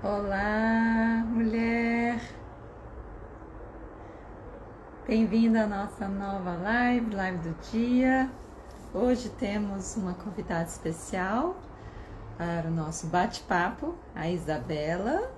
Olá, mulher! Bem-vinda à nossa nova live do dia. Hoje temos uma convidada especial para o nosso bate-papo, a Isabela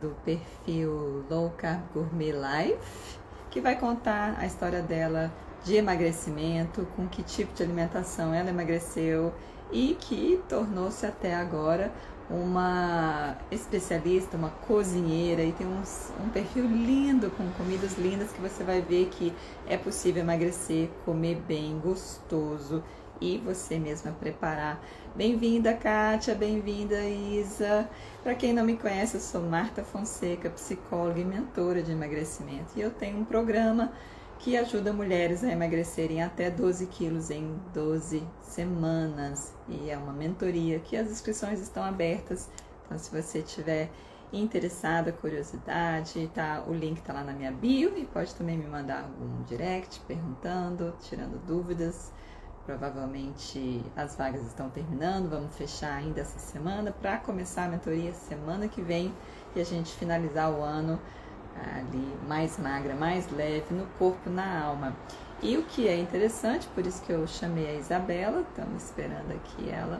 do perfil Low Carb Gourmet Life, que vai contar a história dela de emagrecimento, com que tipo de alimentação ela emagreceu e que tornou-se até agora uma especialista, uma cozinheira, e tem um perfil lindo, com comidas lindas, que você vai ver que é possível emagrecer, comer bem, gostoso e você mesma preparar. Bem-vinda, Kátia, bem-vinda, Isa. Para quem não me conhece, eu sou Marta Fonseca, psicóloga e mentora de emagrecimento, e eu tenho um programa que ajuda mulheres a emagrecerem até 12 quilos em 12 semanas. E é uma mentoria que as inscrições estão abertas. Então, se você tiver interessada, curiosidade, o link está lá na minha bio, e pode também me mandar algum direct perguntando, tirando dúvidas. Provavelmente as vagas estão terminando, vamos fechar ainda essa semana para começar a mentoria semana que vem e a gente finalizar o ano ali mais magra, mais leve no corpo, na alma. E o que é interessante, por isso que eu chamei a Isabela, estamos esperando aqui ela,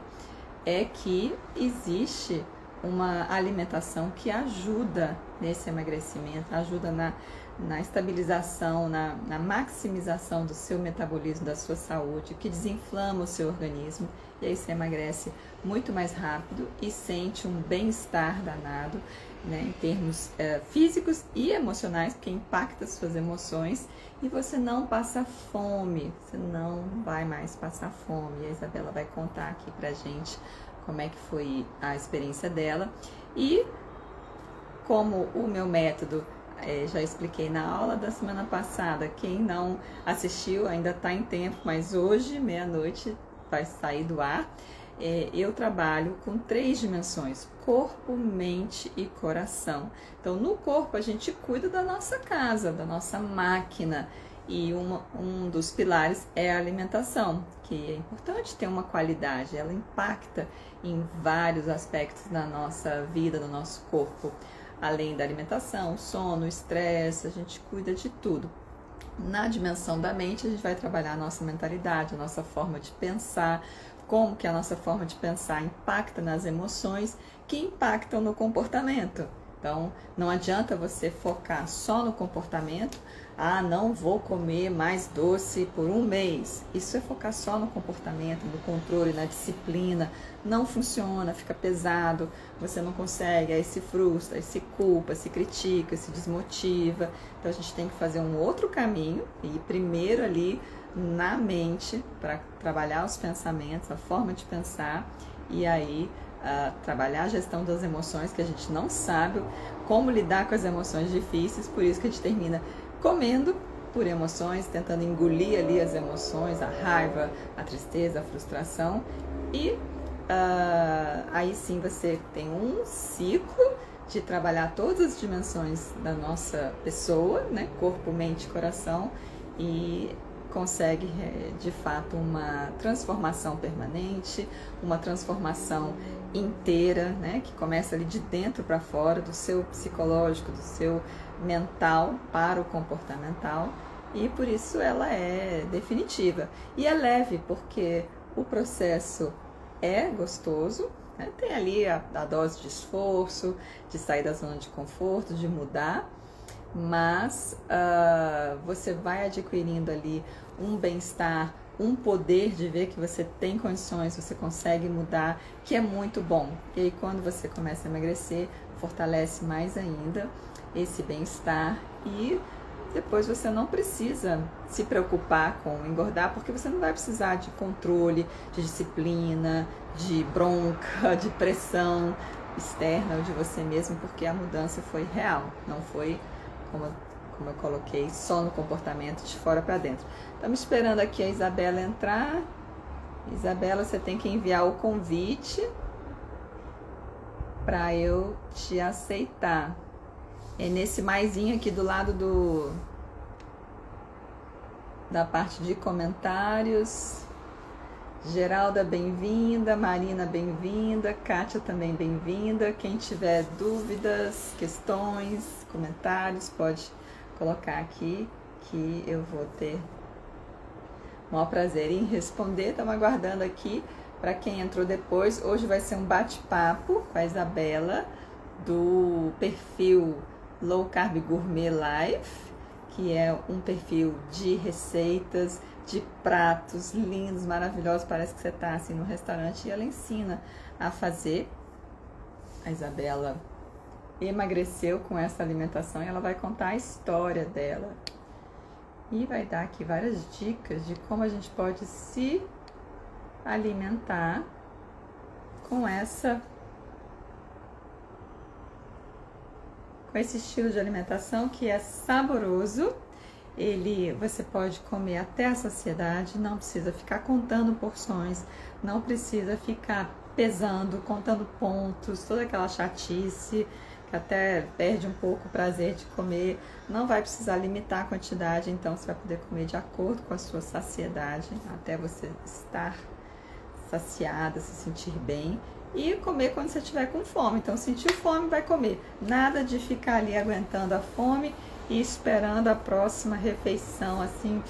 é que existe uma alimentação que ajuda nesse emagrecimento, ajuda na estabilização, na maximização do seu metabolismo, da sua saúde, que desinflama o seu organismo, e aí você emagrece muito mais rápido e sente um bem-estar danado, né, em termos físicos e emocionais, porque impacta as suas emoções, e você não passa fome, você não vai mais passar fome. E a Isabela vai contar aqui pra gente como é que foi a experiência dela, e como o meu método, já expliquei na aula da semana passada. Quem não assistiu ainda está em tempo, mas hoje, meia-noite, vai sair do ar. Eu trabalho com 3 dimensões: corpo, mente e coração. Então, no corpo a gente cuida da nossa casa, da nossa máquina, e um dos pilares é a alimentação, que é importante ter uma qualidade, ela impacta em vários aspectos da nossa vida, do nosso corpo. Além da alimentação, sono, estresse, a gente cuida de tudo. Na dimensão da mente, a gente vai trabalhar a nossa mentalidade, a nossa forma de pensar, como que a nossa forma de pensar impacta nas emoções, que impactam no comportamento. Então, não adianta você focar só no comportamento. Não vou comer mais doce por um mês. Isso é focar só no comportamento, no controle, na disciplina. Não funciona, fica pesado, você não consegue, aí se frustra, aí se culpa, se critica, se desmotiva. Então, a gente tem que fazer um outro caminho, e primeiro ali na mente, para trabalhar os pensamentos, a forma de pensar, e aí trabalhar a gestão das emoções, que a gente não sabe como lidar com as emoções difíceis. Por isso que a gente termina comendo por emoções, tentando engolir ali as emoções, a raiva, a tristeza, a frustração, e aí sim você tem um ciclo de trabalhar todas as dimensões da nossa pessoa, né? Corpo, mente, coração, e consegue de fato uma transformação permanente, uma transformação inteira, né, que começa ali de dentro para fora, do seu psicológico, do seu mental para o comportamental, e por isso ela é definitiva. E é leve, porque o processo é gostoso, né? Tem ali a dose de esforço, de sair da zona de conforto, de mudar, mas você vai adquirindo ali um bem-estar, um poder de ver que você tem condições, você consegue mudar, que é muito bom. E aí, quando você começa a emagrecer, fortalece mais ainda esse bem-estar, e depois você não precisa se preocupar com engordar, porque você não vai precisar de controle, de disciplina, de bronca, de pressão externa ou de você mesmo, porque a mudança foi real, não foi, como eu coloquei, só no comportamento, de fora para dentro. Estamos esperando aqui a Isabela entrar. Isabela, você tem que enviar o convite para eu te aceitar. É nesse maisinho aqui do lado da parte de comentários. Geralda, bem-vinda. Marina, bem-vinda. Kátia também bem-vinda. Quem tiver dúvidas, questões, comentários, pode colocar aqui que eu vou ter o maior prazer em responder. Estamos aguardando aqui para quem entrou depois. Hoje vai ser um bate-papo com a Isabela do perfil Low Carb Gourmet Life, que é um perfil de receitas, de pratos lindos, maravilhosos. Parece que você está assim no restaurante, e ela ensina a fazer. A Isabela emagreceu com essa alimentação e ela vai contar a história dela. E vai dar aqui várias dicas de como a gente pode se alimentar com esse estilo de alimentação que é saboroso. Você pode comer até a saciedade, não precisa ficar contando porções, não precisa ficar pesando, contando pontos, toda aquela chatice que até perde um pouco o prazer de comer. Não vai precisar limitar a quantidade, então você vai poder comer de acordo com a sua saciedade, até você estar saciada, se sentir bem. E comer quando você estiver com fome. Então, sentiu fome, vai comer. Nada de ficar ali aguentando a fome e esperando a próxima refeição, assim,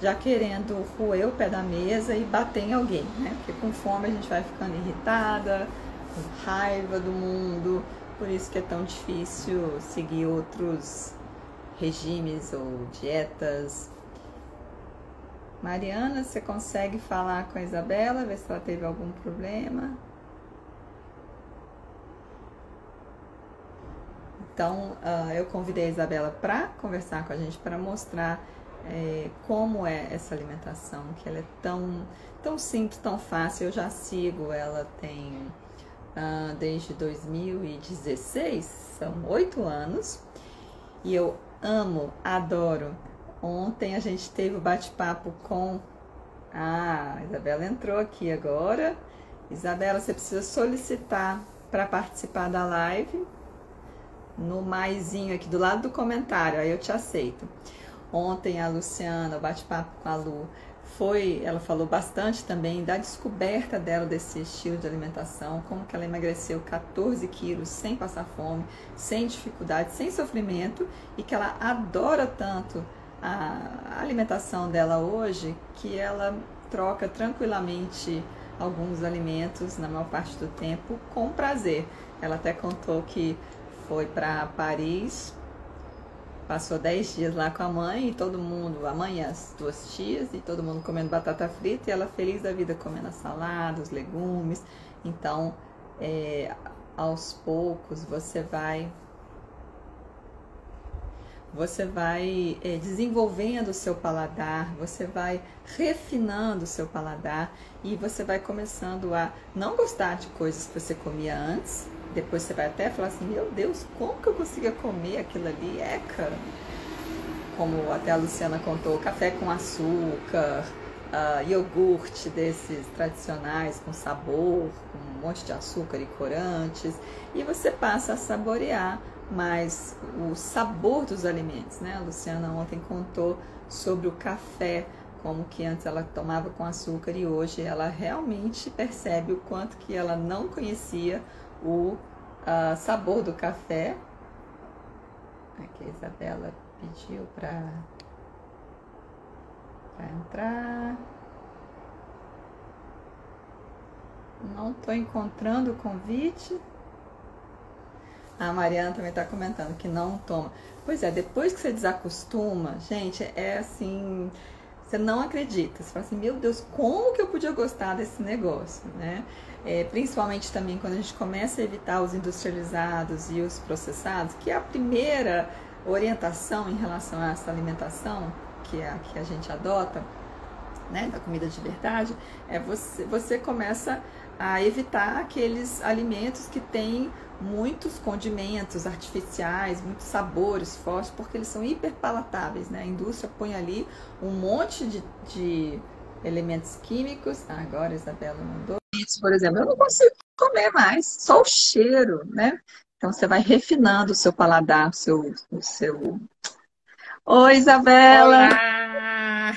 já querendo roer o pé da mesa e bater em alguém, né? Porque com fome a gente vai ficando irritada, com raiva do mundo. Por isso que é tão difícil seguir outros regimes ou dietas. Mariana, você consegue falar com a Isabela, ver se ela teve algum problema? Então, eu convidei a Isabela para conversar com a gente, para mostrar como é essa alimentação, que ela é tão simples, tão fácil. Eu já sigo, ela tem desde 2016, são 8 anos, e eu amo, adoro. Ontem a gente teve o bate-papo com a Isabela, entrou aqui agora. Isabela, você precisa solicitar para participar da live no maisinho aqui do lado do comentário, aí eu te aceito. Ontem a Luciana, o bate-papo com a Lu, ela falou bastante também da descoberta dela desse estilo de alimentação, como que ela emagreceu 14 quilos sem passar fome, sem dificuldade, sem sofrimento, e que ela adora tanto a alimentação dela hoje, que ela troca tranquilamente alguns alimentos, na maior parte do tempo, com prazer. Ela até contou que foi para Paris, passou 10 dias lá com a mãe, e todo mundo, a mãe e as 2 tias, e todo mundo comendo batata frita, e ela feliz da vida comendo a salada, os legumes. Então, aos poucos, você vai desenvolvendo o seu paladar, você vai refinando o seu paladar, e você vai começando a não gostar de coisas que você comia antes. Depois você vai até falar assim, meu Deus, como que eu conseguia comer aquilo ali? Eca! Como até a Luciana contou, café com açúcar, iogurte desses tradicionais com sabor, com um monte de açúcar e corantes, e você passa a saborear mais o sabor dos alimentos, né? A Luciana ontem contou sobre o café, como que antes ela tomava com açúcar e hoje ela realmente percebe o quanto que ela não conhecia o sabor do café. Aqui a Isabela pediu para entrar. Não estou encontrando o convite. A Mariana também está comentando que não toma. Pois é, depois que você desacostuma, gente, é assim, você não acredita. Você fala assim, meu Deus, como que eu podia gostar desse negócio, né? Principalmente também quando a gente começa a evitar os industrializados e os processados, que é a primeira orientação em relação a essa alimentação que a gente adota, né, da comida de verdade, você começa a evitar aqueles alimentos que têm muitos condimentos artificiais, muitos sabores fortes, porque eles são hiperpalatáveis, né? A indústria põe ali um monte de elementos químicos. Agora a Isabela mandou isso, por exemplo, eu não consigo comer mais, só o cheiro, né? Então você vai refinando o seu paladar, o seu... Oi, Isabela! Olá!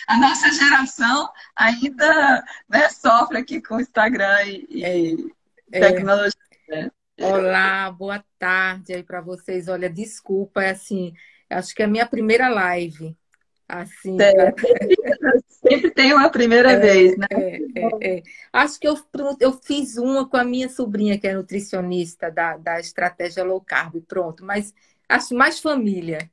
A nossa geração ainda, né, sofre aqui com Instagram É, e é. tecnologia, né? Olá, boa tarde aí para vocês. Olha, desculpa, é assim, acho que é a minha primeira live, assim, É, para sempre tem uma primeira vez, né? é. Acho que eu fiz uma com a minha sobrinha, que é nutricionista da estratégia low carb, pronto, mas acho mais família.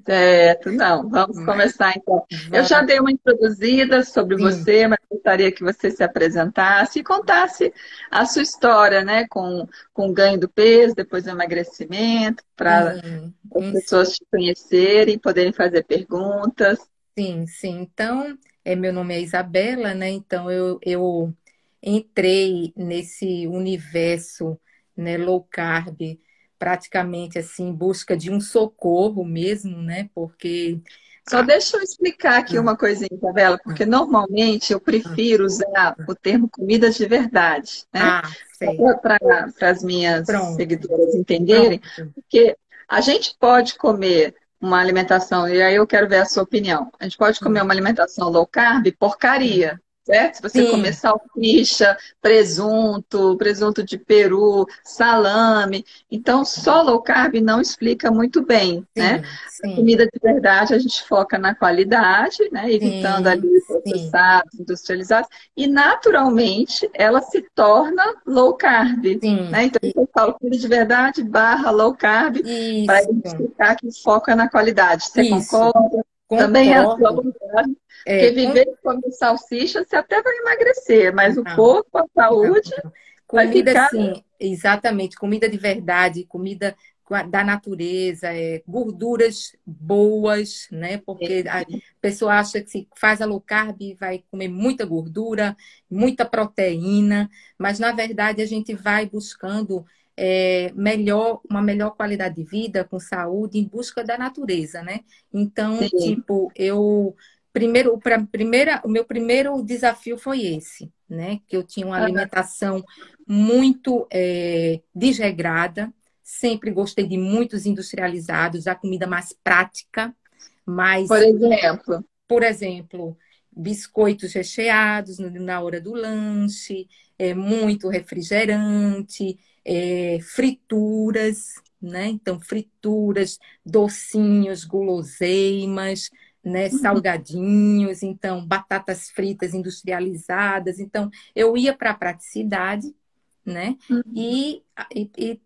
Certo, não. Vamos Mas, começar então. Eu já vai, dei uma introduzida sobre sim, você, mas gostaria que você se apresentasse e contasse a sua história, né? Com o ganho do peso, depois do emagrecimento, para sim, as pessoas te conhecerem, poderem fazer perguntas. sim. Então, meu nome é Isabela, né? Então, eu entrei nesse universo, né, low carb, praticamente assim, em busca de um socorro mesmo, né? Porque. Só a- deixa eu explicar aqui ah, uma coisinha, Isabela, porque normalmente eu ah, prefiro usar ah, o termo comida de verdade, né? certo. Para as minhas Pronto, seguidoras entenderem, pronto. porque a gente pode comer uma alimentação, e aí eu quero ver a sua opinião. A gente pode comer Sim, uma alimentação low carb, sim, porcaria, certo? Se você comer sim, salsicha, presunto de peru, salame. Então, só low carb não explica muito bem, né? A sim, comida de verdade, a gente foca na qualidade, né? Evitando ali sim, sim. processados, industrializados, e naturalmente ela se torna low carb. Sim, Né? Então, eu falo comida de verdade barra low carb para isso, identificar que foca na qualidade. Você isso. concorda? Também é a sua Concordo. vontade. É, Porque viver e comer salsicha, você até vai emagrecer, mas o não, corpo, a não, saúde, não. vai Comida, ficar. sim, exatamente. Comida de verdade, comida da natureza, gorduras boas, né? Porque a pessoa acha que se faz a low carb vai comer muita gordura, muita proteína, mas na verdade a gente vai buscando uma melhor qualidade de vida, com saúde, em busca da natureza, né? Então, Sim. tipo, o meu primeiro desafio foi esse, né? Que eu tinha uma alimentação muito desregrada, sempre gostei de muitos industrializados, a comida mais prática, Por mas, exemplo, por exemplo, biscoitos recheados na hora do lanche, muito refrigerante, frituras, né? Então, frituras, docinhos, guloseimas, né? Salgadinhos, então, batatas fritas industrializadas. Então, eu ia para a praticidade, né? E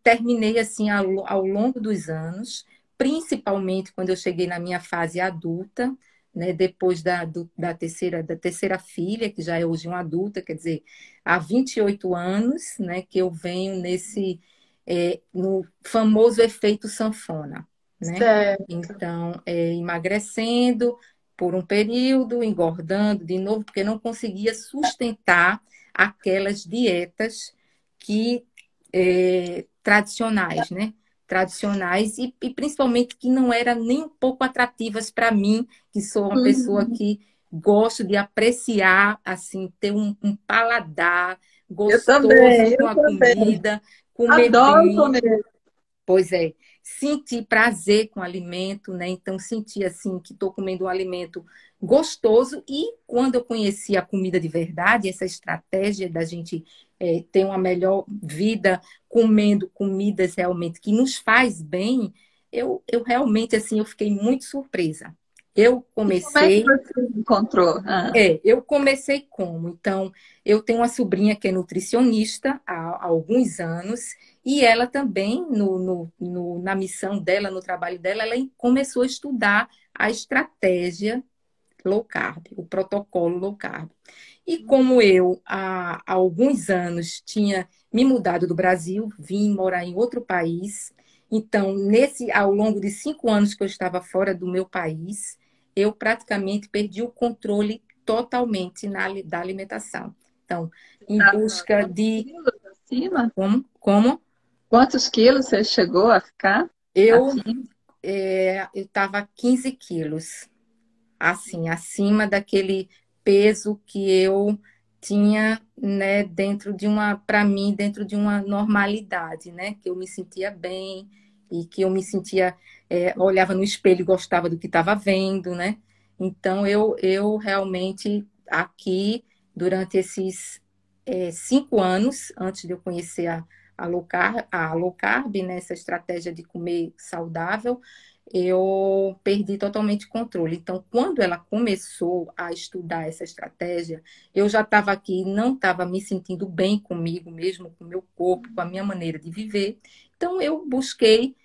terminei assim ao longo dos anos, principalmente quando eu cheguei na minha fase adulta, né? Depois da terceira filha, que já é hoje uma adulta, quer dizer, há 28 anos, né? Que eu venho no famoso efeito sanfona, né? certo. Então, emagrecendo por um período, engordando de novo, porque não conseguia sustentar aquelas dietas que tradicionais, né? Tradicionais e principalmente que não eram nem um pouco atrativas para mim, que sou uma pessoa Uhum. que gosto de apreciar, assim, ter um paladar Eu gostoso também, com eu a também. comida, comer Adoro bem. comer. Pois é, sentir prazer com o alimento, né? Então, sentir assim que estou comendo um alimento gostoso. E quando eu conheci a comida de verdade, essa estratégia da gente ter uma melhor vida comendo comidas realmente que nos faz bem, eu realmente assim eu fiquei muito surpresa. Eu E como é que comecei você encontrou? eu comecei como? Então, eu tenho uma sobrinha que é nutricionista há alguns anos, e ela também, na missão dela, no trabalho dela, ela começou a estudar a estratégia low carb, o protocolo low carb. E como eu, há alguns anos, tinha me mudado do Brasil, vim morar em outro país, então, ao longo de 5 anos que eu estava fora do meu país, eu praticamente perdi o controle totalmente da alimentação. Então, em Estava busca quantos de quilos acima? como Quantos quilos você chegou a ficar eu acima? eu estava 15 quilos, assim, acima daquele peso que eu tinha, né, para mim, dentro de uma normalidade, né, que eu me sentia bem, e que eu me sentia, olhava no espelho e gostava do que estava vendo, né? Então, eu realmente aqui, durante esses 5 anos, antes de eu conhecer a low carb, né, essa estratégia de comer saudável, eu perdi totalmente o controle. Então, quando ela começou a estudar essa estratégia, eu já estava aqui, não estava me sentindo bem comigo mesmo, com o meu corpo, com a minha maneira de viver. Então, eu busquei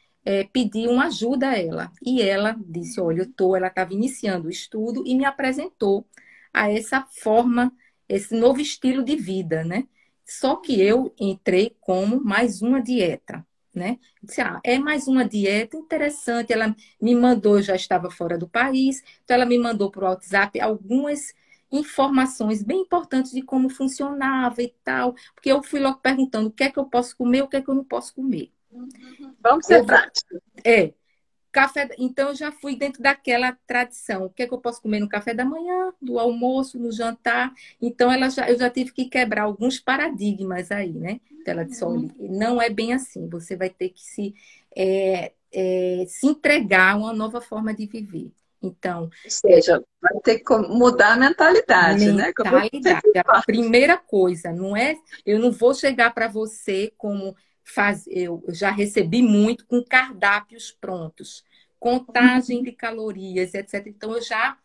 pedir uma ajuda a ela. E ela disse, olha, ela estava iniciando o estudo e me apresentou a essa forma, esse novo estilo de vida, né? Só que eu entrei como mais uma dieta, né? Disse, é mais uma dieta interessante. Ela me mandou, eu já estava fora do país, então ela me mandou por WhatsApp algumas informações bem importantes de como funcionava e tal, porque eu fui logo perguntando o que é que eu posso comer, o que é que eu não posso comer. Vamos ser Eu vou, práticos. é, café, então eu já fui dentro daquela tradição. O que é que eu posso comer no café da manhã, do almoço, no jantar? Então eu já tive que quebrar alguns paradigmas aí, né? Então ela disse, olha, não é bem assim. Você vai ter que se entregar a uma nova forma de viver. Então, Ou seja, vai ter que mudar a mentalidade, né? Como eu mentalidade. sempre A falo. primeira coisa, não é? Eu não vou chegar para você como eu já recebi muito com cardápios prontos, contagem de calorias, etc. Então eu já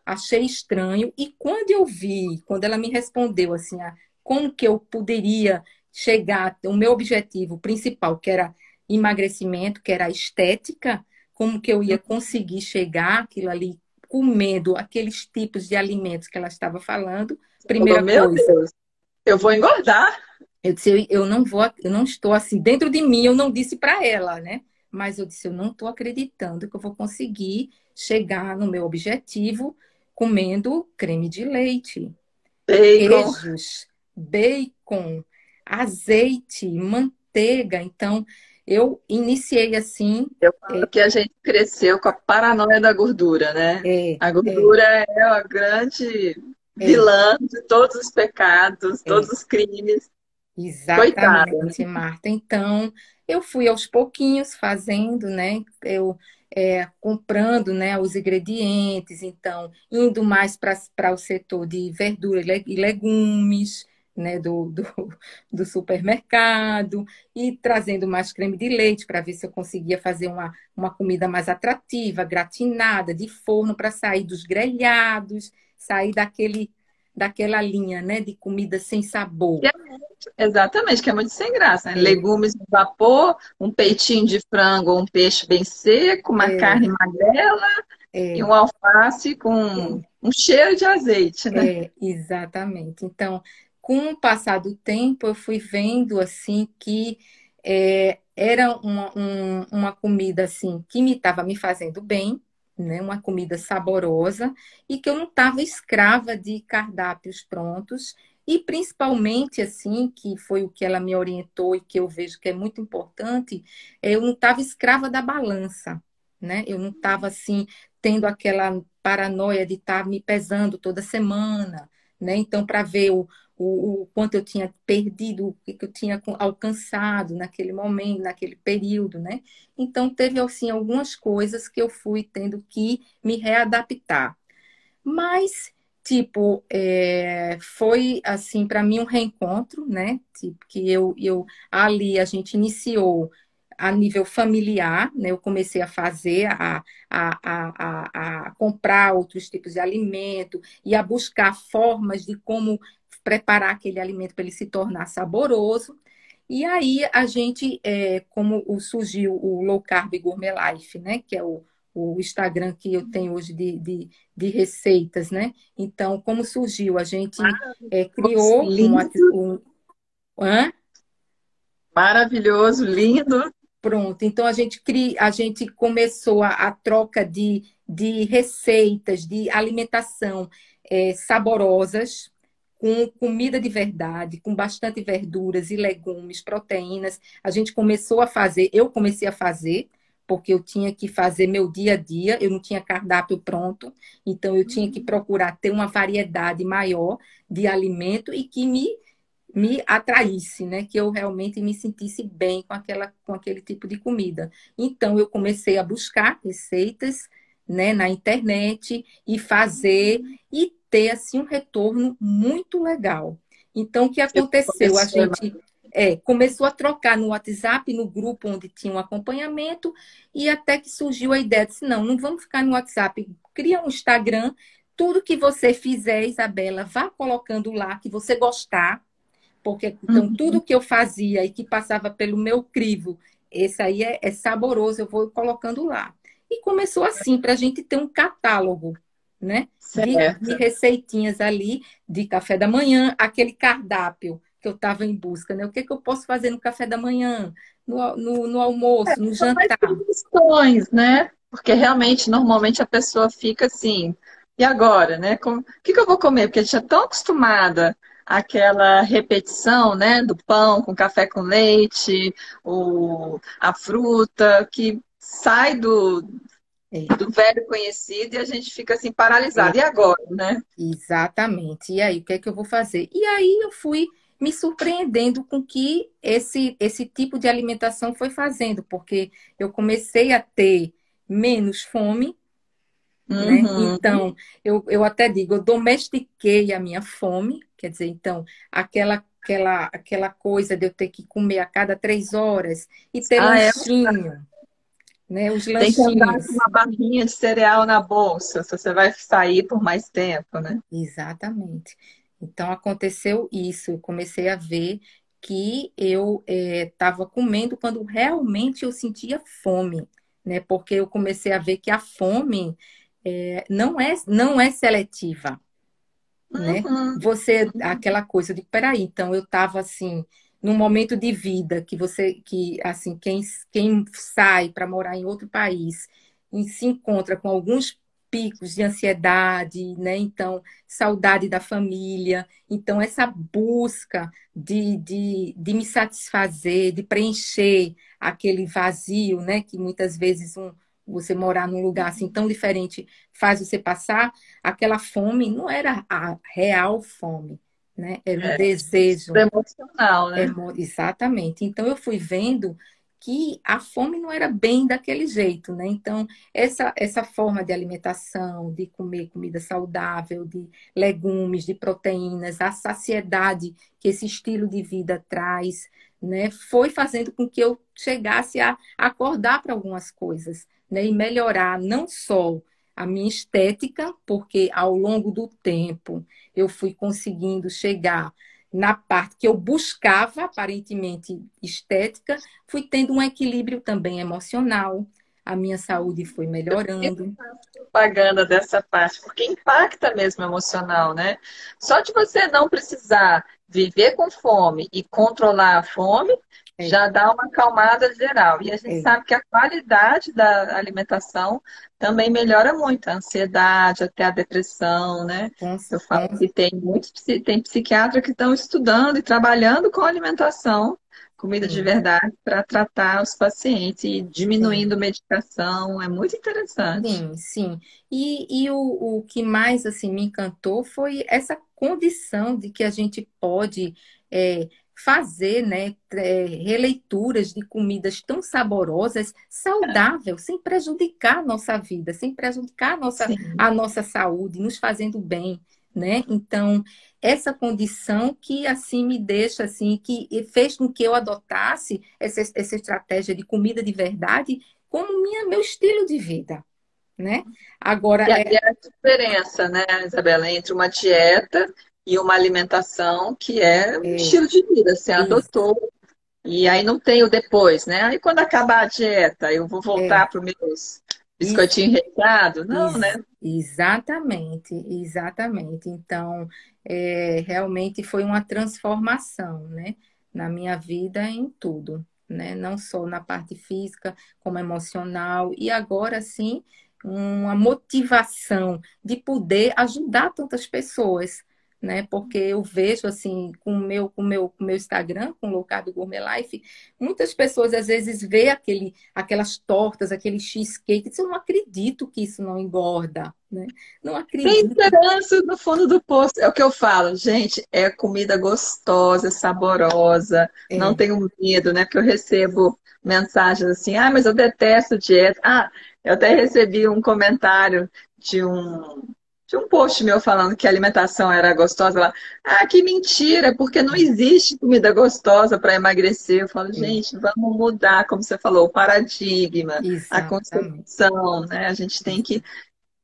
achei estranho. E quando ela me respondeu assim, como que eu poderia chegar o meu objetivo principal, que era emagrecimento, que era a estética, como que eu ia conseguir chegar aquilo ali comendo aqueles tipos de alimentos que ela estava falando. Falou, Primeira meu coisa, Deus, eu vou engordar. eu disse, eu não vou, eu não estou assim, dentro de mim, eu não disse para ela, né? Mas eu disse, eu não estou acreditando que eu vou conseguir chegar no meu objetivo comendo creme de leite, Bacon. queijos, bacon, azeite, manteiga. Então, eu iniciei assim, Eu falo que a gente cresceu com a paranoia da gordura, né? é, A é, gordura é a grande é, vilã de todos os pecados, todos é. os crimes. Coitada. Exatamente, Marta. Então, eu fui aos pouquinhos fazendo, né? Eu comprando, né, os ingredientes, então, indo mais para o setor de verdura e legumes, né, do supermercado, e trazendo mais creme de leite para ver se eu conseguia fazer uma comida mais atrativa, gratinada, de forno, para sair dos grelhados, sair daquela linha, né, de comida sem sabor. Exatamente, que é muito sem graça, né? É, Legumes no vapor, um peitinho de frango ou um peixe bem seco, uma é, carne magrela e é, um alface com é, um cheiro de azeite, né? exatamente. Então, com o passar do tempo, eu fui vendo assim que era uma comida assim que me estava me fazendo bem, né? Uma comida saborosa e que eu não estava escrava de cardápios prontos. E principalmente assim, que foi o que ela me orientou e que eu vejo que é muito importante, eu não estava escrava da balança, né? Eu não estava assim tendo aquela paranoia de estar me pesando toda semana, né? Então, para ver o quanto eu tinha perdido, o que eu tinha alcançado naquele momento, naquele período, né? Então, teve, assim, algumas coisas que eu fui tendo que me readaptar. Mas, tipo, foi, assim, para mim um reencontro, né? Tipo, que ali a gente iniciou a nível familiar, né? Eu comecei a fazer, a comprar outros tipos de alimento e a buscar formas de como preparar aquele alimento para ele se tornar saboroso. E aí a gente, como surgiu o Low Carb Gourmet Life, né? Que é o Instagram que eu tenho hoje de receitas, né? Então, como surgiu? A gente criou Lindo, hã? maravilhoso, lindo. Pronto, então a gente começou a troca de receitas, de alimentação saborosas, com comida de verdade, com bastante verduras e legumes, proteínas. A gente começou a fazer, eu comecei a fazer, porque eu tinha que fazer meu dia a dia, eu não tinha cardápio pronto, então eu tinha que procurar ter uma variedade maior de alimento e que me me atraísse, né? Que eu realmente me sentisse bem com aquele tipo de comida. Então, eu comecei a buscar receitas, né, na internet e fazer e ter, assim, um retorno muito legal. Então, o que Eu aconteceu? A começou, gente começou a trocar no WhatsApp, no grupo onde tinha um acompanhamento, e até que surgiu a ideia, disse, não vamos ficar no WhatsApp, cria um Instagram, tudo que você fizer, Isabela, vá colocando lá que você gostar, porque então tudo uhum. que eu fazia e que passava pelo meu crivo, esse aí é saboroso, eu vou colocando lá. E começou assim, para a gente ter um catálogo, né? De Certo. receitinhas ali, de café da manhã, aquele cardápio que eu estava em busca, né? O que, que eu posso fazer no café da manhã, no almoço, no São mais jantar? sugestões, né? Porque realmente, normalmente a pessoa fica assim, e agora, né? O que eu vou comer? Porque a gente é tão acostumada àquela repetição, né? Do pão com café com leite, a fruta, que sai É, do velho conhecido e a gente fica assim é, paralisado. E agora, né? exatamente. E aí, o que é que eu vou fazer? E aí eu fui me surpreendendo com que esse tipo de alimentação foi fazendo, porque eu comecei a ter menos fome, né? Uhum. Então, eu até digo, eu domestiquei a minha fome, quer dizer, então, aquela coisa de eu ter que comer a cada 3 horas e ter Ah, é. lanchinho, né? Os Tem que andar com lanchinhos. uma barrinha de cereal na bolsa, se você vai sair por mais tempo, né? Exatamente. Então aconteceu isso. Eu comecei a ver que eu estava comendo quando realmente eu sentia fome, né? Porque eu comecei a ver que a fome não é seletiva, né? Uhum. Você, aquela coisa de, peraí, então eu estava assim, num momento de vida que assim, quem sai para morar em outro país e se encontra com alguns picos de ansiedade, né? Então, saudade da família. Então, essa busca de me satisfazer, de preencher aquele vazio, né? Que muitas vezes você morar num lugar assim tão diferente faz você passar aquela fome não era a real fome, né? Era um É, desejo. emocional, né? Exatamente. Então eu fui vendo que a fome não era bem daquele jeito, né? Então, essa forma de alimentação, de comer comida saudável, de legumes, de proteínas, a saciedade que esse estilo de vida traz, né? Foi fazendo com que eu chegasse a acordar para algumas coisas, né? E melhorar não só a minha estética, porque ao longo do tempo eu fui conseguindo chegar na parte que eu buscava, aparentemente estética, fui tendo um equilíbrio também emocional, a minha saúde foi melhorando. Propaganda dessa parte, porque impacta mesmo o emocional, né? Só de você não precisar viver com fome e controlar a fome, É, já dá uma acalmada geral. E a gente é, sabe que a qualidade da alimentação também melhora muito, a ansiedade, até a depressão, né? com, Eu falo com, que tem muitos, tem psiquiatras que estão estudando e trabalhando com alimentação, comida de sim, verdade, para tratar os pacientes e sim. diminuindo medicação. É muito interessante. Sim, sim. E o que mais assim me encantou foi essa condição de que a gente pode fazer, né, releituras de comidas tão saborosas, saudável, sem prejudicar a nossa vida, sem prejudicar Sim. a nossa saúde, nos fazendo bem, né? Então, essa condição que assim me deixa assim, que fez com que eu adotasse essa estratégia de comida de verdade como meu estilo de vida, né? Agora, E aí é a diferença, né, Isabela, entre uma dieta e uma alimentação que é um é, estilo de vida, você isso, adotou. E aí não tem o depois, né? Aí quando acabar a dieta, eu vou é, voltar para os meus isso, biscoitinhos recheados? Não, né? exatamente, exatamente. Então, realmente foi uma transformação, né? Na minha vida em tudo, né? Não só na parte física, como emocional, e agora sim, uma motivação de poder ajudar tantas pessoas, né? Porque eu vejo assim com o meu Instagram, com o Low Carb Gourmet Life, muitas pessoas às vezes vê aquelas tortas, aquele cheesecake, e dizem, eu não acredito que isso não engorda, né? Não Tem acredito. esperança no fundo do poço. É o que eu falo, gente, é comida gostosa, saborosa. Não É, tenho medo, né? Porque eu recebo mensagens assim, ah, mas eu detesto dieta. Ah, eu até recebi um comentário de um, de um post meu falando que a alimentação era gostosa lá. Ah, que mentira, porque não existe comida gostosa para emagrecer. Eu falo, é, gente, vamos mudar, como você falou, o paradigma, a exatamente. concepção, né? A gente tem que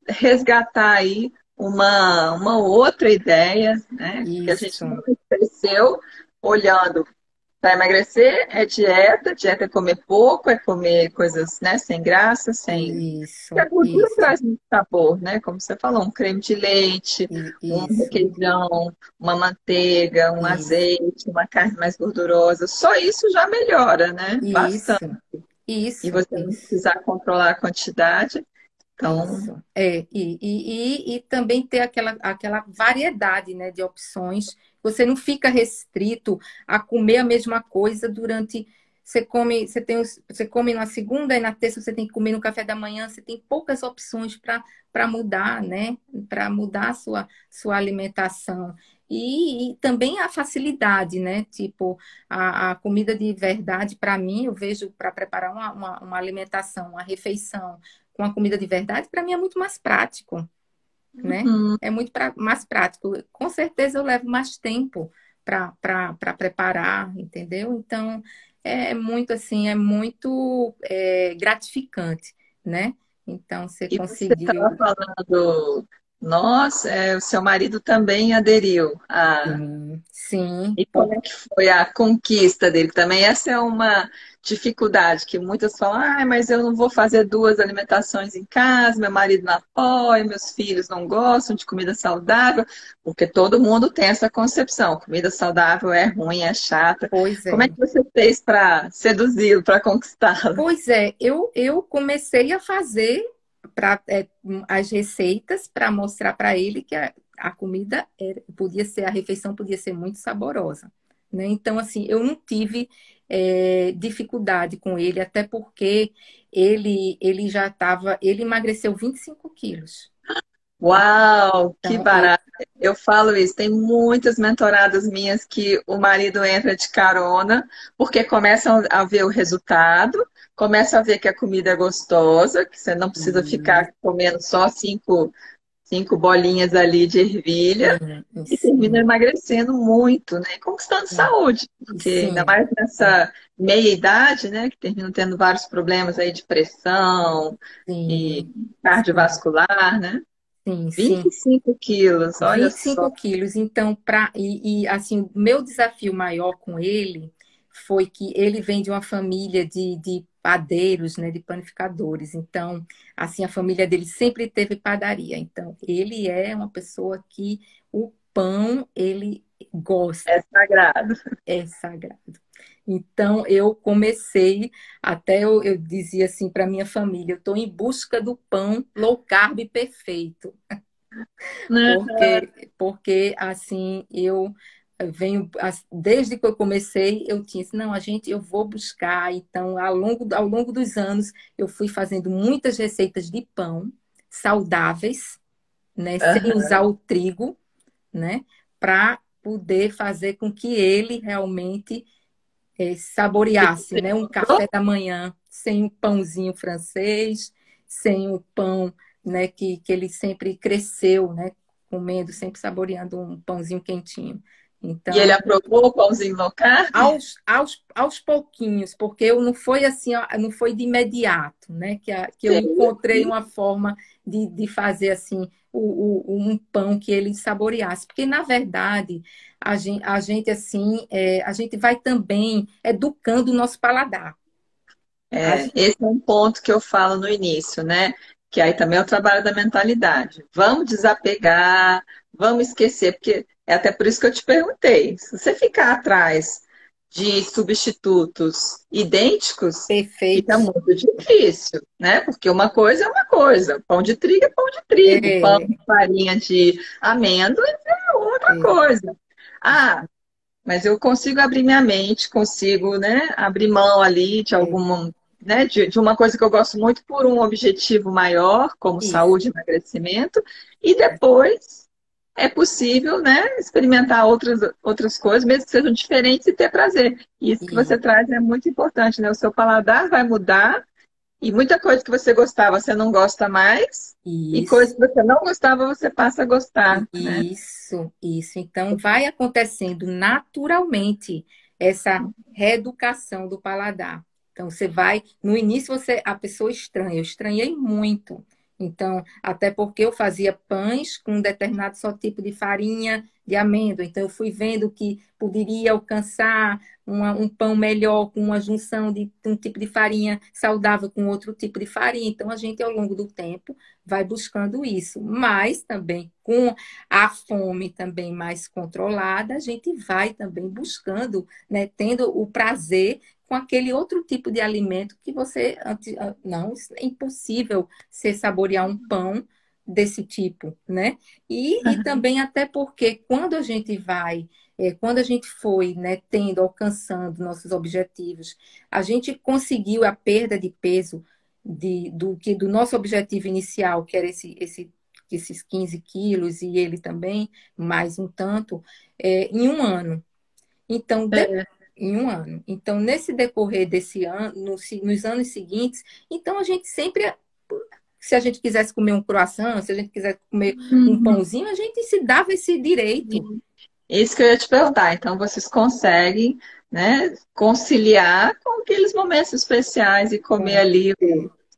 resgatar aí uma outra ideia, né? Que a gente não Isso, cresceu olhando para emagrecer é dieta, dieta é comer pouco, é comer coisas, né, sem graça, sem. Porque a isso, gordura isso, traz muito sabor, né? Como você falou, um creme de leite, um isso, requeijão, uma manteiga, um isso, azeite, uma carne mais gordurosa. Só isso já melhora, né? Bastante. isso, E isso, você não isso. precisar controlar a quantidade. Então, Isso, e também ter aquela variedade, né, de opções. Você não fica restrito a comer a mesma coisa durante. Você come na segunda e na terça você tem que comer no café da manhã. Você tem poucas opções para mudar, né, para mudar a sua alimentação. E também a facilidade, né? Tipo, a comida de verdade, para mim, eu vejo para preparar uma alimentação, uma refeição com a comida de verdade, para mim é muito mais prático, né? uhum. É muito mais prático. Com certeza eu levo mais tempo para preparar, entendeu? Então, é muito assim, é muito gratificante, né? Então, você E você estava conseguiu. falando, nossa, o seu marido também aderiu. Sim, sim, E como é que foi a conquista dele também? Essa é uma dificuldade que muitas falam, ah, mas eu não vou fazer duas alimentações em casa, meu marido não apoia, meus filhos não gostam de comida saudável, porque todo mundo tem essa concepção, comida saudável é ruim, é chata. pois Como é é. que você fez para seduzi-lo, para conquistá-lo? Pois é, eu comecei a fazer as receitas para mostrar para ele que a comida podia ser, a refeição podia ser muito saborosa, né? Então, assim, eu não tive dificuldade com ele, até porque ele já estava, ele emagreceu 25 quilos. Uau, que Então, barato. Eu falo isso, tem muitas mentoradas minhas que o marido entra de carona porque começam a ver o resultado, começam a ver que a comida é gostosa, que você não precisa e- ficar comendo só cinco bolinhas ali de ervilha sim, e termina sim, emagrecendo muito, né? E conquistando sim, saúde, porque ainda sim, mais nessa meia idade, né? Que terminam tendo vários problemas aí de pressão e sim, sim, cardiovascular, né? sim, vinte sim. e cinco quilos, olha vinte e só. cinco quilos. Então, assim, meu desafio maior com ele foi que ele vem de uma família de padeiros, né, de panificadores. Então, assim, a família dele sempre teve padaria. Então, ele é uma pessoa que o pão ele gosta, É sagrado. é sagrado. Então, eu comecei, até eu dizia assim para minha família, eu estou em busca do pão low carb perfeito. Né? Porque assim, eu venho, desde que eu comecei, eu tinha assim, não, eu vou buscar. Então, ao longo dos anos, eu fui fazendo muitas receitas de pão saudáveis, né, sem Aham. usar o trigo, né, para poder fazer com que ele realmente E saboreasse, você né, um gostou? café da manhã sem um pãozinho francês, sem o pão, né, que ele sempre cresceu, né, comendo, sempre saboreando um pãozinho quentinho. E ele Então, aprovou o pãozinho low carb? aos pouquinhos, porque eu não foi assim, ó, não foi de imediato, né? Que eu Sim, encontrei sim. uma forma de fazer assim um pão que ele saboreasse. Porque, na verdade, a gente assim, a gente vai também educando o nosso paladar. A gente- Esse é um ponto que eu falo no início, né? Que aí também é o trabalho da mentalidade. Vamos desapegar, vamos esquecer, porque é até por isso que eu te perguntei. Se você ficar atrás de substitutos idênticos, fica perfeitos. muito difícil, né? Porque uma coisa é uma coisa, pão de trigo é pão de trigo, pão É, de farinha de amêndoa uma coisa. Ah, mas eu consigo abrir minha mente, consigo, né, abrir mão ali de é, alguma, né, de uma coisa que eu gosto muito por um objetivo maior, como isso. saúde e emagrecimento, e depois é possível, né, experimentar outras coisas, mesmo que sejam diferentes, e ter prazer. E isso que E, você traz é muito importante, né? O seu paladar vai mudar, e muita coisa que você gostava, você não gosta mais, e coisa isso. que você não gostava, você passa a gostar, né? Isso. Então, vai acontecendo naturalmente essa reeducação do paladar. Então, você vai, no início a pessoa estranha, eu estranhei muito. Então, até porque eu fazia pães com um determinado só tipo de farinha de amêndoa. Então, eu fui vendo que poderia alcançar um pão melhor com uma junção de um tipo de farinha saudável com outro tipo de farinha. Então, a gente, ao longo do tempo, vai buscando isso. Mas também com a fome também mais controlada, a gente vai também buscando, né, tendo o prazer com aquele outro tipo de alimento que você não, é impossível você saborear um pão desse tipo, né? E também até porque quando a gente vai quando a gente foi, né, tendo, alcançando nossos objetivos, a gente conseguiu a perda de peso do nosso objetivo inicial, que era esses 15 quilos, e ele também, mais um tanto, em um ano. Então, É. em um ano. Então, nesse decorrer desse ano, nos anos seguintes, então a gente sempre, se a gente quisesse comer um croissant, se a gente quisesse comer um Uhum. pãozinho, a gente se dava esse direito. Isso que eu ia te perguntar. Então, vocês conseguem, né, conciliar com aqueles momentos especiais e comer Com, ali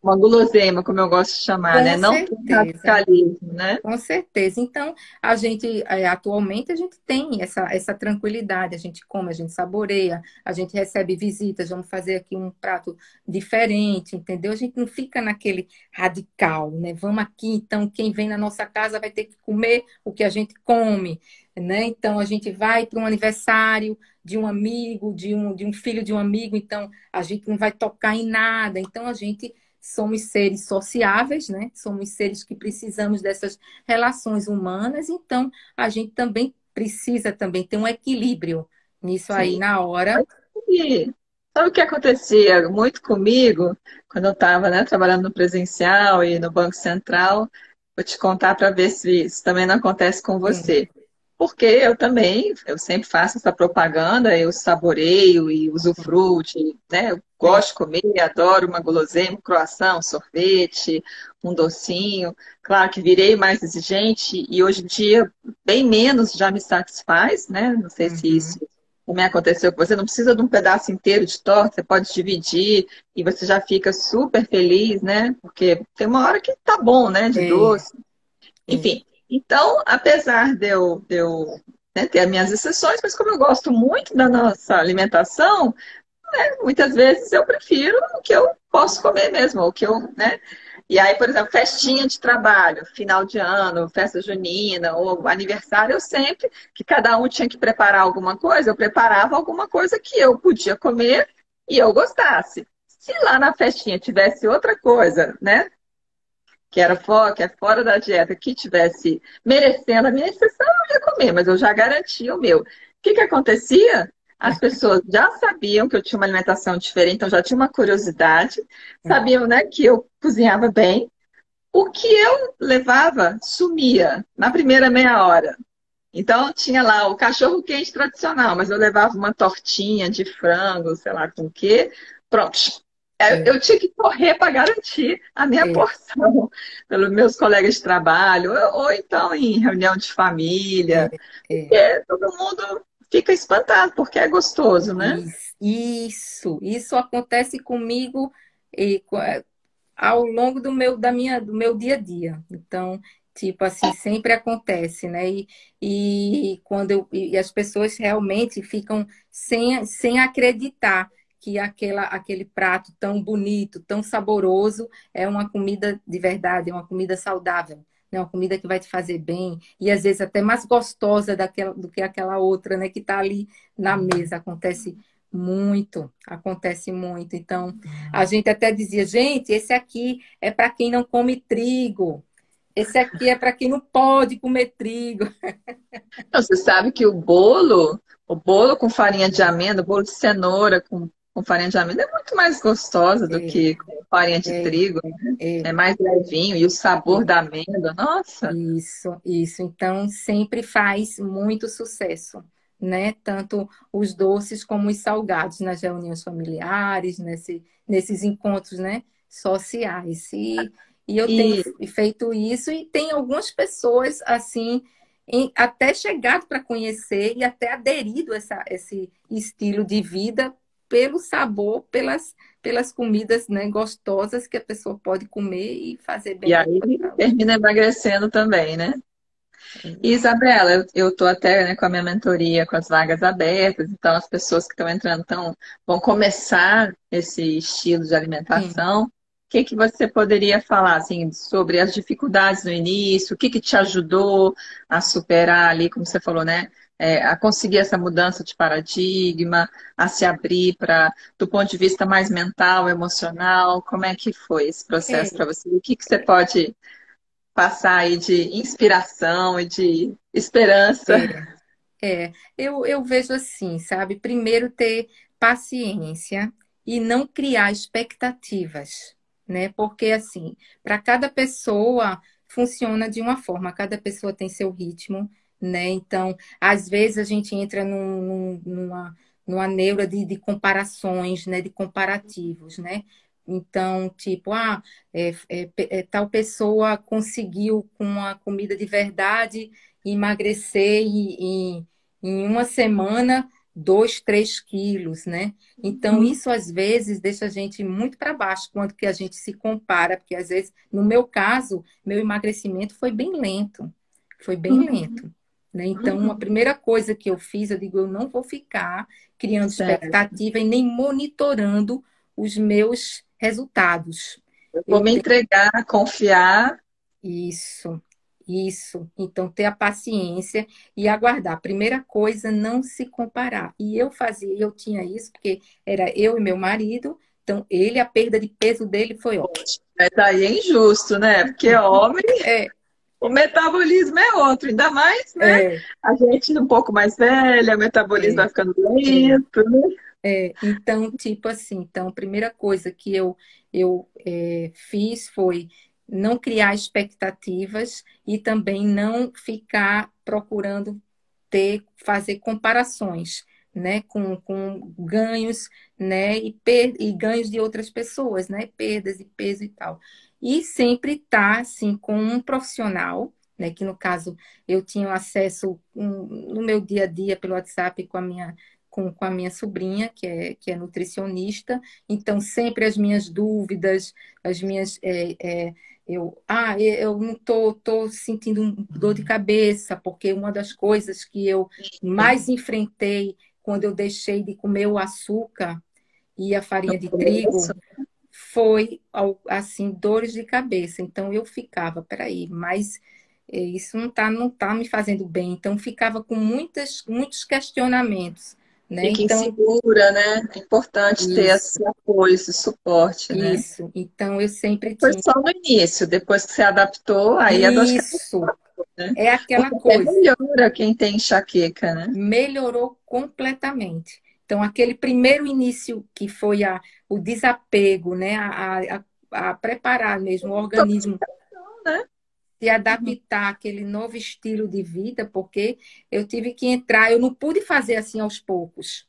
uma guloseima, como eu gosto de chamar, né? com Não por certeza. radicalismo, né? Com certeza. Então, a gente, atualmente, a gente tem essa tranquilidade, a gente come, a gente saboreia, a gente recebe visitas, vamos fazer aqui um prato diferente, entendeu? A gente não fica naquele radical, né? Vamos aqui, então, quem vem na nossa casa vai ter que comer o que a gente come, né? Então, a gente vai para um aniversário de um amigo, de um filho de um amigo, então, a gente não vai tocar em nada, então, a gente somos seres sociáveis, né? Somos seres que precisamos dessas relações humanas, então a gente também precisa também ter um equilíbrio nisso aí Sim. na hora. E sabe o que acontecia muito comigo quando eu estava, né, trabalhando no presencial e no Banco Central? Vou te contar para ver se isso também não acontece com Sim, você. Porque eu também, eu sempre faço essa propaganda, eu saboreio e usufruto, né? Eu sim, gosto de comer, adoro uma guloseima, um croissant, um sorvete, um docinho. Claro que virei mais exigente e hoje em dia bem menos já me satisfaz, né? Não sei se isso uhum, também aconteceu com você. Não precisa de um pedaço inteiro de torta, você pode dividir e você já fica super feliz, né? Porque tem uma hora que tá bom, né? De é, doce. é, Enfim, então, apesar de eu né, ter as minhas exceções, mas como eu gosto muito da nossa alimentação, muitas vezes eu prefiro o que eu posso comer mesmo, o que eu, né? E aí, por exemplo, festinha de trabalho, final de ano, festa junina ou aniversário, eu sempre, que cada um tinha que preparar alguma coisa, eu preparava alguma coisa que eu podia comer e eu gostasse. Se lá na festinha tivesse outra coisa, né? Que é fora da dieta, que tivesse merecendo a minha exceção, eu ia comer, mas eu já garantia o meu. O que que acontecia? As pessoas já sabiam que eu tinha uma alimentação diferente, então já tinha uma curiosidade, sabiam, né, que eu cozinhava bem. O que eu levava sumia na primeira meia hora. Então tinha lá o cachorro quente tradicional, mas eu levava uma tortinha de frango, sei lá com o quê. Pronto. é, Eu tinha que correr para garantir a minha é, porção pelos meus colegas de trabalho, ou então em reunião de é, família. é. E todo mundo fica espantado, porque é gostoso, né? Isso acontece comigo e, ao longo do meu dia a dia. Então, tipo assim, sempre acontece, né? E quando e as pessoas realmente ficam sem acreditar que aquele prato tão bonito, tão saboroso, é uma comida de verdade, é uma comida saudável. Né? Uma comida que vai te fazer bem e às vezes até mais gostosa do que aquela outra, né, que está ali na mesa. Acontece muito. Então, a gente até dizia, gente, esse aqui é para quem não come trigo. Esse aqui é para quem não pode comer trigo. Não, você sabe que o bolo com farinha de amêndoa, o bolo de cenoura com farinha de amêndoa é muito mais gostosa do É, que com farinha de é, trigo. é, É mais levinho e o sabor é. da amêndoa, nossa. Isso, isso. Então, sempre faz muito sucesso, né? Tanto os doces como os salgados nas reuniões familiares, nesses encontros, né? Sociais. E eu tenho E, feito isso e tem algumas pessoas, assim, até chegado para conhecer e até aderido a esse estilo de vida pelo sabor, pelas comidas, né, gostosas que a pessoa pode comer e fazer e bem para aí a saúde. termina emagrecendo também, né? E, Isabela, eu tô até, né, com a minha mentoria, com as vagas abertas, então as pessoas que estão entrando vão começar esse estilo de Sim. alimentação. O que que você poderia falar assim, sobre as dificuldades no início? O que que te ajudou a superar ali, como você falou, né? A conseguir essa mudança de paradigma, a se abrir para, do ponto de vista mais mental, emocional, como é que foi esse processo É, para você? O que que você pode passar aí de inspiração e de esperança? é, eu vejo assim, sabe? Primeiro ter paciência e não criar expectativas, né? Porque assim, para cada pessoa funciona de uma forma, cada pessoa tem seu ritmo, né? Então, às vezes a gente entra numa neura de comparações, né? De comparativos, né? Então, tipo, tal pessoa conseguiu com a comida de verdade emagrecer em uma semana 2, 3 quilos, né? Então, Uhum, isso às vezes deixa a gente muito para baixo quando que a gente se compara, porque às vezes, no meu caso, meu emagrecimento foi bem uhum, lento, né? Então, a uhum. primeira coisa que eu fiz, eu digo, eu não vou ficar criando Certo. expectativa e nem monitorando os meus resultados. Eu vou Eu me entregar, confiar. isso, isso. Então, ter a paciência e aguardar. Primeira coisa, não se comparar. E eu fazia, eu tinha isso, porque era eu e meu marido. Então, a perda de peso dele foi ótima. Mas aí é injusto, né? Porque homem, É, o metabolismo é outro, ainda mais, né? é, A gente um pouco mais velha, o metabolismo vai é, ficando é. lento, né? Então, tipo assim, então, a primeira coisa que eu fiz foi não criar expectativas e também não ficar procurando fazer comparações, né, com ganhos, né, e ganhos de outras pessoas, né, perdas de peso e tal. E sempre estar, assim, com um profissional, né, que no caso eu tinha acesso no meu dia a dia pelo WhatsApp com a minha sobrinha, que é nutricionista, então sempre as minhas dúvidas, as minhas. Eu não tô sentindo dor de cabeça, porque uma das coisas que eu mais enfrentei quando eu deixei de comer o açúcar e a No farinha de começo. trigo foi, assim, dores de cabeça. Então eu ficava, peraí, mas isso não tá me fazendo bem. Então ficava com muitos questionamentos, né? Fica Então, insegura, né? É importante ter isso, esse apoio, esse suporte, né? isso. Então eu sempre Foi tinha só no início, depois que você adaptou, aí a dor de cabeça, isso. né? É aquela Porque até coisa. melhora quem tem enxaqueca, né? Melhorou completamente. Então, aquele primeiro início que foi o desapego, né? A preparar mesmo o organismo Então, né? se adaptar àquele novo estilo de vida, porque eu tive que entrar, eu não pude fazer assim aos poucos.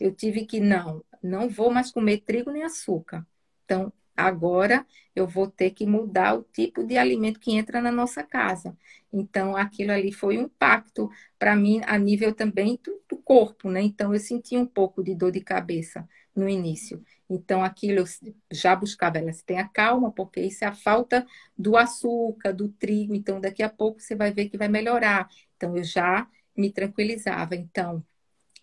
Eu tive que, não vou mais comer trigo nem açúcar. Então, agora eu vou ter que mudar o tipo de alimento que entra na nossa casa. Então, aquilo ali foi um impacto para mim a nível também do corpo, né? Então, eu senti um pouco de dor de cabeça no início. Então, aquilo eu já buscava, ela se tenha calma, porque isso é a falta do açúcar, do trigo. Então, daqui a pouco você vai ver que vai melhorar. Então, eu já me tranquilizava. Então,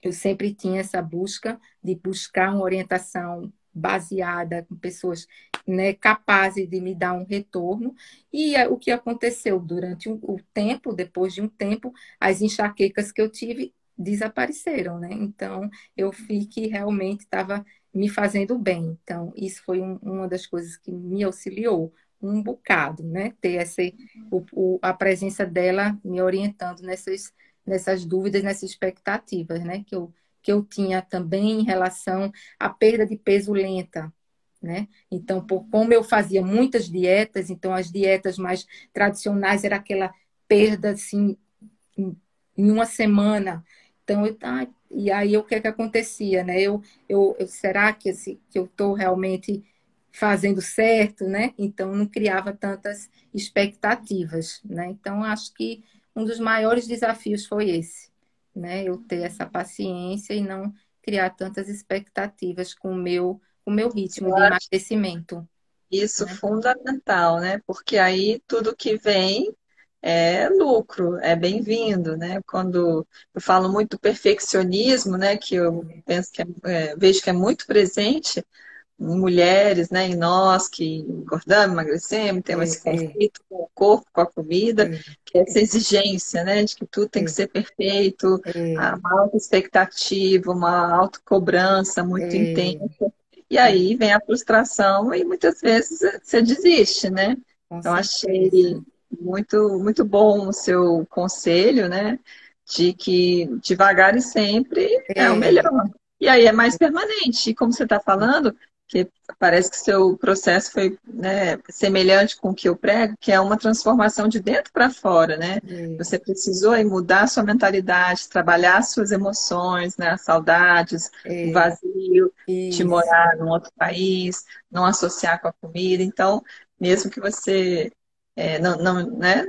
eu sempre tinha essa busca de buscar uma orientação baseada com pessoas, né, capazes de me dar um retorno. E o que aconteceu durante o tempo, depois de um tempo, as enxaquecas que eu tive desapareceram, né? Então, eu vi que realmente estava me fazendo bem. Então, isso foi uma das coisas que me auxiliou um bocado, né? Ter a presença dela me orientando nessas dúvidas, nessas expectativas, né? Que eu tinha também em relação à perda de peso lenta, né? Então, por como eu fazia muitas dietas, então as dietas mais tradicionais era aquela perda assim em, em uma semana. Então, e aí o que é que acontecia, né? Será que eu estou realmente fazendo certo, né? Então, não criava tantas expectativas, né? Então, acho que um dos maiores desafios foi esse, né? Eu ter essa paciência e não criar tantas expectativas com o meu ritmo Eu de acho emagrecimento, isso né? fundamental, né? Porque aí tudo que vem é lucro, é bem-vindo, né? Quando eu falo muito do perfeccionismo, né? Que eu penso vejo que é muito presente em mulheres, né? Em nós que engordamos, emagrecemos, temos É, esse é, conflito com o corpo, com a comida, é, que é essa exigência, né? De que tudo tem que é, ser perfeito, é, uma alta expectativa, uma autocobrança muito é, intensa. E é, aí vem a frustração e muitas vezes você desiste, né? com Então, achei certeza. muito, muito bom o seu conselho, né? De que devagar e sempre é o É, melhor. E aí é mais permanente. E como você está falando, que parece que seu processo foi, né, semelhante com o que eu prego, que é uma transformação de dentro para fora, né? é, Você precisou aí mudar a sua mentalidade, trabalhar as suas emoções, né? As saudades, o é, vazio de isso, morar num outro país, não associar com a comida. Então, mesmo que você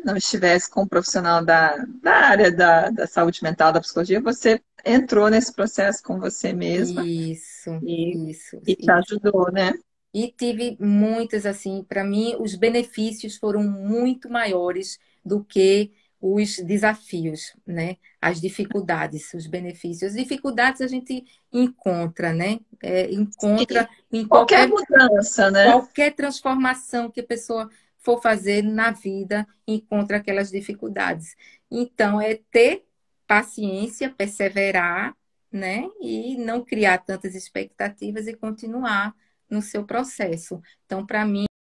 não estivesse com um profissional da área da saúde mental, da psicologia, você entrou nesse processo com você mesma isso, e, isso, e te isso. ajudou, né? E tive muitas, assim, para mim, os benefícios foram muito maiores do que os desafios, né? As dificuldades, os benefícios. As dificuldades a gente encontra, né? Sim. Encontra em Qualquer qualquer mudança, né? qualquer transformação que a pessoa for fazer na vida, encontra aquelas dificuldades. Então, é ter paciência, perseverar, né? E não criar tantas expectativas e continuar no seu processo. Então, para mim,